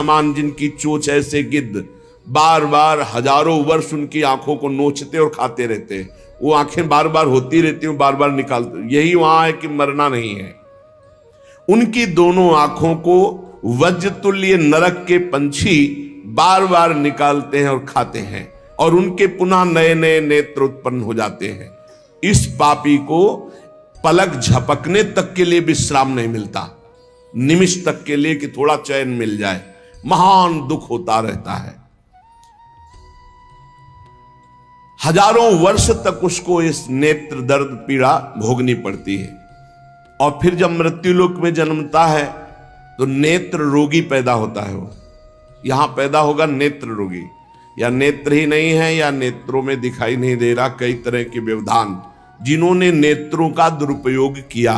समान जिनकी चोंच ऐसे गिद्ध, बार बार हजारों वर्ष उनकी आंखों को नोचते और खाते रहते हैं। वो आंखें बार बार होती रहती हैं, बार बार निकालते। यही वहां है कि मरना नहीं है। उनकी दोनों आंखों को वज्रतुल्य नरक के पंछी बार बार निकालते हैं और खाते हैं, और उनके पुनः नए नए नेत्र उत्पन्न हो जाते हैं। इस पापी को पलक झपकने तक के लिए विश्राम नहीं मिलता, निमिष तक के लिए कि थोड़ा चैन मिल जाए, महान दुख होता रहता है। हजारों वर्ष तक उसको इस नेत्र दर्द पीड़ा भोगनी पड़ती है। और फिर जब मृत्युलोक में जन्मता है तो नेत्र रोगी पैदा होता है। वो यहां पैदा होगा नेत्र रोगी, या नेत्र ही नहीं है या नेत्रों में दिखाई नहीं दे रहा, कई तरह के व्यवधान, जिन्होंने नेत्रों का दुरुपयोग किया।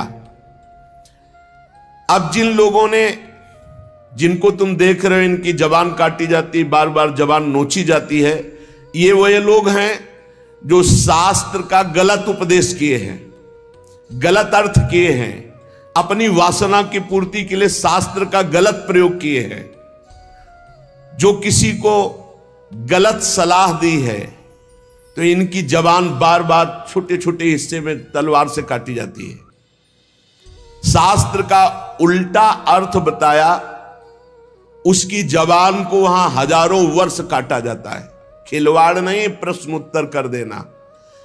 अब जिन लोगों ने, जिनको तुम देख रहे हो इनकी जबान काटी जाती, बार बार जबान नोची जाती है, ये वही लोग हैं जो शास्त्र का गलत उपदेश किए हैं, गलत अर्थ किए हैं, अपनी वासना की पूर्ति के लिए शास्त्र का गलत प्रयोग किए हैं, जो किसी को गलत सलाह दी है तो इनकी जबान बार बार छोटे छोटे हिस्से में तलवार से काटी जाती है। शास्त्र का उल्टा अर्थ बताया, उसकी जबान को वहां हजारों वर्ष काटा जाता है। खिलवाड़ नहीं, प्रश्न उत्तर कर देना।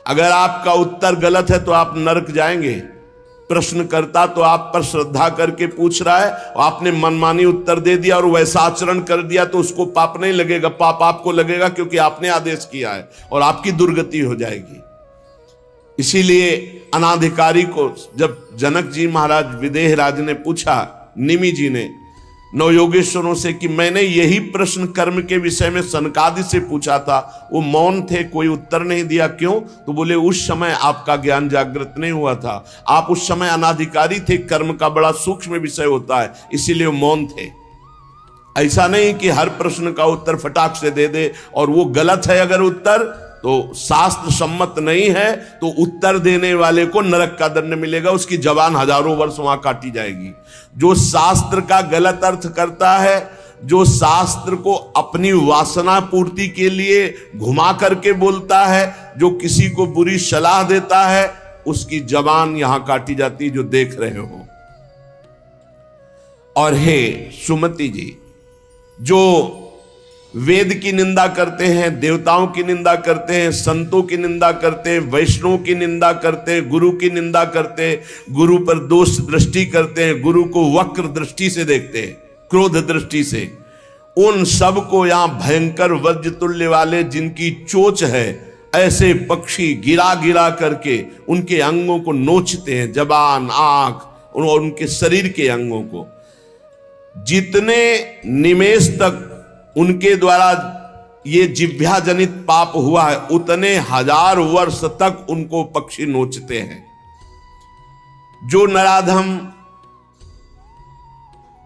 अगर आपका उत्तर गलत है तो आप नरक जाएंगे। प्रश्नकर्ता तो आप पर श्रद्धा करके पूछ रहा है, और आपने मनमानी उत्तर दे दिया और वैसा आचरण कर दिया तो उसको पाप नहीं लगेगा, पाप आपको लगेगा, क्योंकि आपने आदेश किया है और आपकी दुर्गति हो जाएगी। इसीलिए अनाधिकारी को जब जनक जी महाराज विदेह राज ने पूछा, निमि जी ने नवयोगेश्वरों से कि मैंने यही प्रश्न कर्म के विषय में सनकादि से पूछा था, वो मौन थे, कोई उत्तर नहीं दिया, क्यों? तो बोले उस समय आपका ज्ञान जागृत नहीं हुआ था, आप उस समय अनाधिकारी थे, कर्म का बड़ा सूक्ष्म विषय होता है, इसीलिए मौन थे। ऐसा नहीं कि हर प्रश्न का उत्तर फटाक से दे दे, और वो गलत है अगर उत्तर तो शास्त्र सम्मत नहीं है तो उत्तर देने वाले को नरक का दंड मिलेगा, उसकी जबान हजारों वर्ष वहां काटी जाएगी। जो शास्त्र का गलत अर्थ करता है, जो शास्त्र को अपनी वासना पूर्ति के लिए घुमा करके बोलता है, जो किसी को बुरी सलाह देता है, उसकी जबान यहां काटी जाती, जो देख रहे हो। और हे सुमति जी, जो वेद की निंदा करते हैं, देवताओं की निंदा करते हैं, संतों की निंदा करते हैं, वैष्णव की निंदा करते हैं, गुरु की निंदा करते हैं, गुरु पर दोष दृष्टि करते हैं, गुरु को वक्र दृष्टि से देखते हैं, क्रोध दृष्टि से, उन सब को यहां भयंकर वज्रतुल्य वाले जिनकी चोंच है, ऐसे पक्षी गिरा गिरा करके उनके अंगों को नोचते हैं, जबान, आंख और उनके शरीर के अंगों को। जितने निमेष तक उनके द्वारा ये जिह्वा जनित पाप हुआ है, उतने हजार वर्ष तक उनको पक्षी नोचते हैं। जो नराधम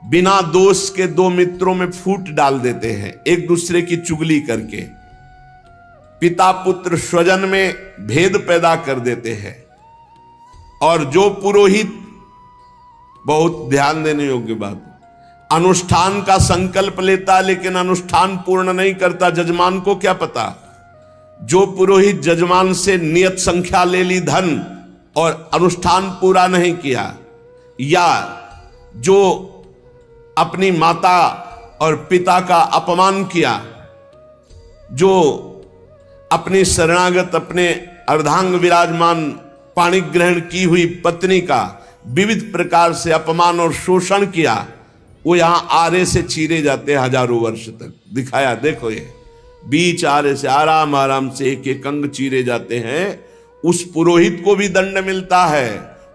बिना दोष के दो मित्रों में फूट डाल देते हैं, एक दूसरे की चुगली करके, पिता पुत्र स्वजन में भेद पैदा कर देते हैं, और जो पुरोहित, बहुत ध्यान देने योग्य बात, अनुष्ठान का संकल्प लेता लेकिन अनुष्ठान पूर्ण नहीं करता, जजमान को क्या पता। जो पुरोहित जजमान से नियत संख्या ले ली धन और अनुष्ठान पूरा नहीं किया, या जो अपनी माता और पिता का अपमान किया, जो अपनी शरणागत, अपने अर्धांग विराजमान पाणी ग्रहण की हुई पत्नी का विविध प्रकार से अपमान और शोषण किया, वो यहां आरे से चीरे जाते हैं हजारों वर्ष तक। दिखाया, देखो ये बीच आरे से आराम आराम से एक एक अंग चीरे जाते हैं। उस पुरोहित को भी दंड मिलता है,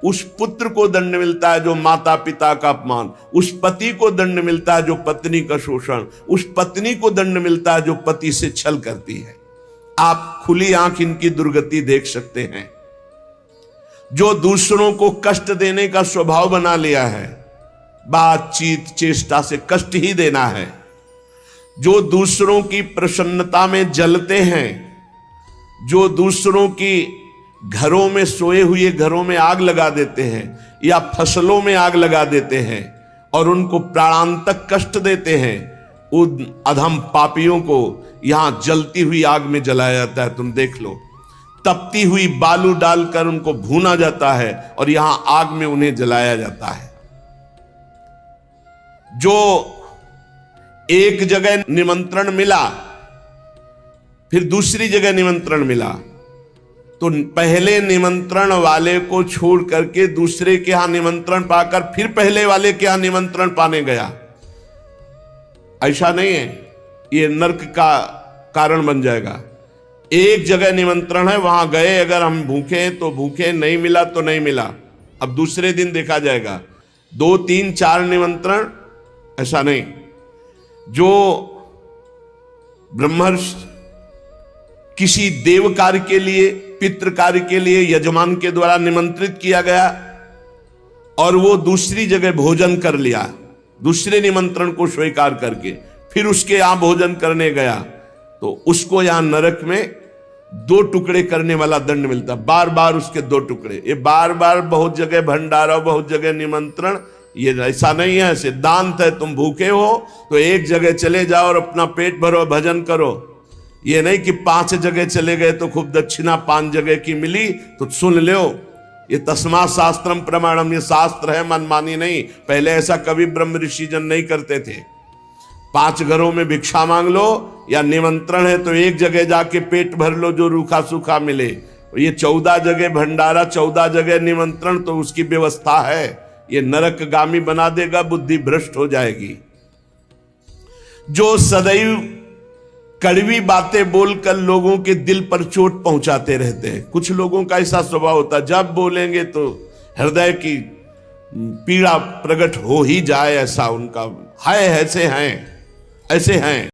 उस पुत्र को दंड मिलता है जो माता पिता का अपमान, उस पति को दंड मिलता है जो पत्नी का शोषण, उस पत्नी को दंड मिलता है जो पति से छल करती है। आप खुली आंख इनकी दुर्गति देख सकते हैं। जो दूसरों को कष्ट देने का स्वभाव बना लिया है, बातचीत चेष्टा से कष्ट ही देना है, जो दूसरों की प्रसन्नता में जलते हैं, जो दूसरों की घरों में, सोए हुए घरों में आग लगा देते हैं या फसलों में आग लगा देते हैं और उनको प्राणांतक कष्ट देते हैं, उन अधम पापियों को यहां जलती हुई आग में जलाया जाता है। तुम देख लो, तपती हुई बालू डालकर उनको भूना जाता है और यहां आग में उन्हें जलाया जाता है। जो एक जगह निमंत्रण मिला, फिर दूसरी जगह निमंत्रण मिला, तो पहले निमंत्रण वाले को छोड़ करके दूसरे के यहां निमंत्रण पाकर फिर पहले वाले के यहां निमंत्रण पाने गया। ऐसा नहीं है, ये नरक का कारण बन जाएगा। एक जगह निमंत्रण है, वहां गए, अगर हम भूखे हैं तो भूखे, नहीं मिला तो नहीं मिला, अब दूसरे दिन देखा जाएगा। 2, 3, 4 निमंत्रण, ऐसा नहीं। जो ब्रह्मर्षि किसी देव कार्य के लिए, पितृ कार्य के लिए यजमान के द्वारा निमंत्रित किया गया और वो दूसरी जगह भोजन कर लिया, दूसरे निमंत्रण को स्वीकार करके फिर उसके यहां भोजन करने गया, तो उसको यहां नरक में 2 टुकड़े करने वाला दंड मिलता। बार बार उसके 2 टुकड़े, ये बार बार बहुत जगह भंडारा, बहुत जगह निमंत्रण, ये ऐसा नहीं है। सिद्धांत है, तुम भूखे हो तो एक जगह चले जाओ और अपना पेट भरो, भजन करो। ये नहीं कि 5 जगह चले गए तो खूब दक्षिणा 5 जगह की मिली तो सुन लो। ये तस्मा शास्त्रम प्रमाणम, ये शास्त्र है, मनमानी नहीं। पहले ऐसा कभी ब्रह्म ऋषि जन नहीं करते थे। 5 घरों में भिक्षा मांग लो, या निमंत्रण है तो एक जगह जाके पेट भर लो जो रूखा सूखा मिले। ये 14 जगह भंडारा, 14 जगह निमंत्रण, तो उसकी व्यवस्था है। ये नरकगामी बना देगा, बुद्धि भ्रष्ट हो जाएगी। जो सदैव कड़वी बातें बोलकर लोगों के दिल पर चोट पहुंचाते रहते हैं। कुछ लोगों का ऐसा स्वभाव होता है, जब बोलेंगे तो हृदय की पीड़ा प्रकट हो ही जाए, ऐसा उनका है। ऐसे हैं, ऐसे हैं।